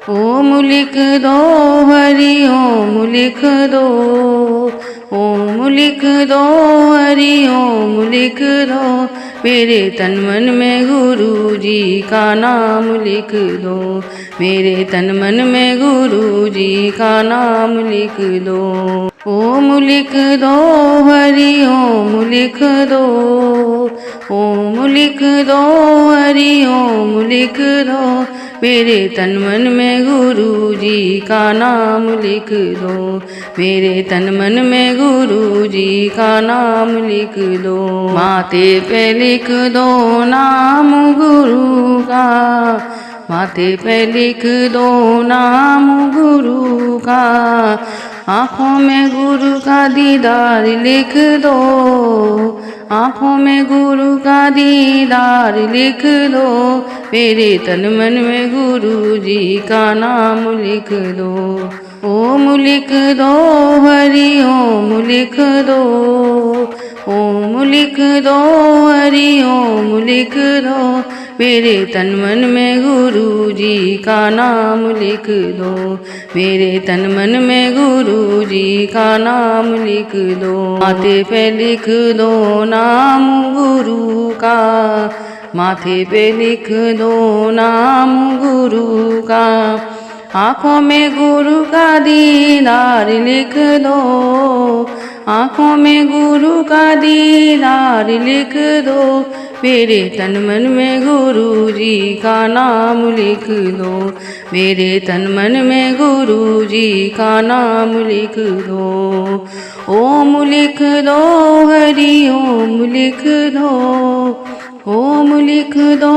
ओम लिख दो हरि ओम लिख दो, ओम लिख दो हरि ओम लिख दो, मेरे तन मन में गुरु जी का नाम लिख दो, मेरे तन मन में गुरु जी का नाम लिख दो। ओम लिख दो हरि ओम लिख दो, ओम लिख दो हरि ओम लिख दो, मेरे तन मन में गुरु जी का नाम लिख दो, मेरे तन मन में गुरु जी का नाम लिख दो। माथे पे लिख दो नाम गुरु का, माथे पे लिख दो नाम गुरु का, आँखों में गुरु का दीदार लिख दो, आँखों में गुरु का दीदार लिख दो, मेरे तन मन में गुरु जी का नाम लिख दो। ओम लिख दो हरि ओम लिख दो, ओम लिख दो हरि ओम लिख दो, मेरे तन मन में गुरु जी का नाम लिख दो, मेरे तन मन में गुरु जी का नाम लिख दो। माथे पे लिख दो नाम गुरु का, माथे पे लिख दो नाम गुरु का, आँखों में गुरु का दीदार लिख दो, आँखों में गुरु का दीदार लिख दो, मेरे तन मन में गुरु जी का नाम लिख दो, मेरे तन मन में गुरु जी का नाम लिख दो। ओम लिख दो हरि ओम लिख दो, ओम लिख दो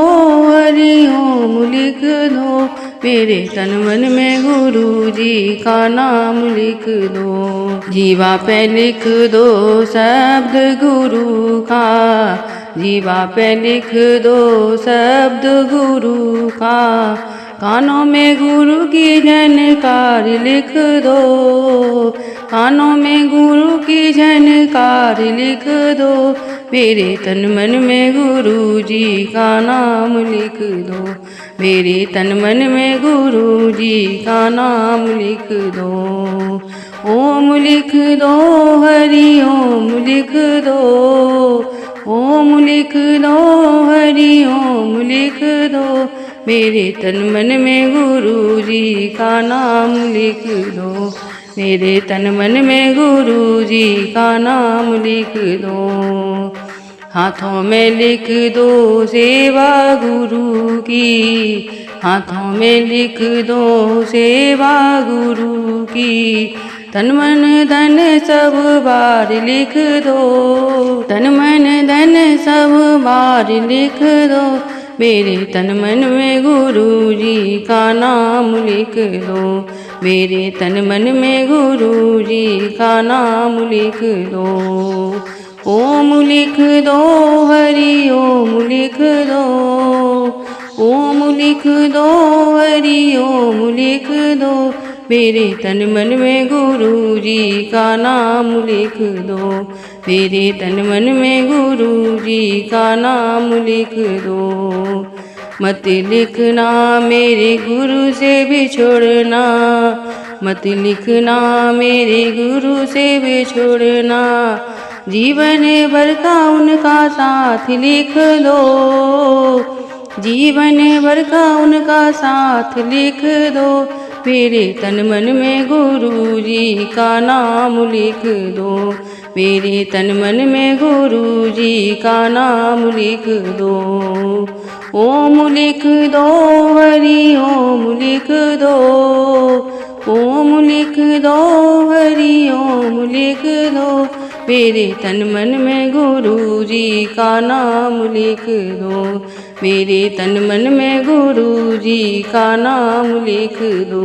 हरि ओम लिख दो, मेरे तन मन में गुरु जी का नाम लिख दो। जीवा पे लिख दो शब्द गुरु का, जीवा पे लिख दो शब्द गुरु का, कानों में गुरु की झनकार लिख दो, कानों में गुरु की झनकार लिख दो, मेरे तन मन में गुरु जी का नाम लिख दो, मेरे तन मन में गुरु जी का नाम लिख दो। ओम लिख दो हरि ओम लिख दो, ओम लिख दो हरि ओम लिख दो, मेरे तन मन में गुरु जी का नाम लिख दो, मेरे तन मन में गुरु जी का नाम लिख दो। हाथों में लिख दो सेवा गुरु की, हाथों में लिख दो सेवा गुरु की, तन मन धन सब बार लिख दो, तन मन धन सब बार लिख दो, मेरे तन मन में गुरु जी का नाम लिख दो, मेरे तन मन में गुरु जी का नाम लिख दो। ओम लिख दो हरि ओम लिख दो, ओम लिख दो हरि ओम लिख दो, मेरे तन मन में गुरु जी का नाम लिख दो, मेरे तन मन में गुरु जी का नाम लिख दो। मत लिखना मेरे गुरु से बिछोड़ना, मत लिखना मेरे गुरु से बिछोड़ना, जीवन भर का उनका साथ लिख लो, जीवन भर का उनका साथ लिख दो, मेरे तन मन में गुरु जी का नाम लिख दो, मेरे तन मन में गुरु जी का नाम लिख दो। ओम लिख दो हरि ओम लिख दो, ओम लिख दो हरि ओम लिख दो, मेरे तन मन में गुरु जी का नाम लिख दो, मेरे तन मन में गुरु जी का नाम लिख दो।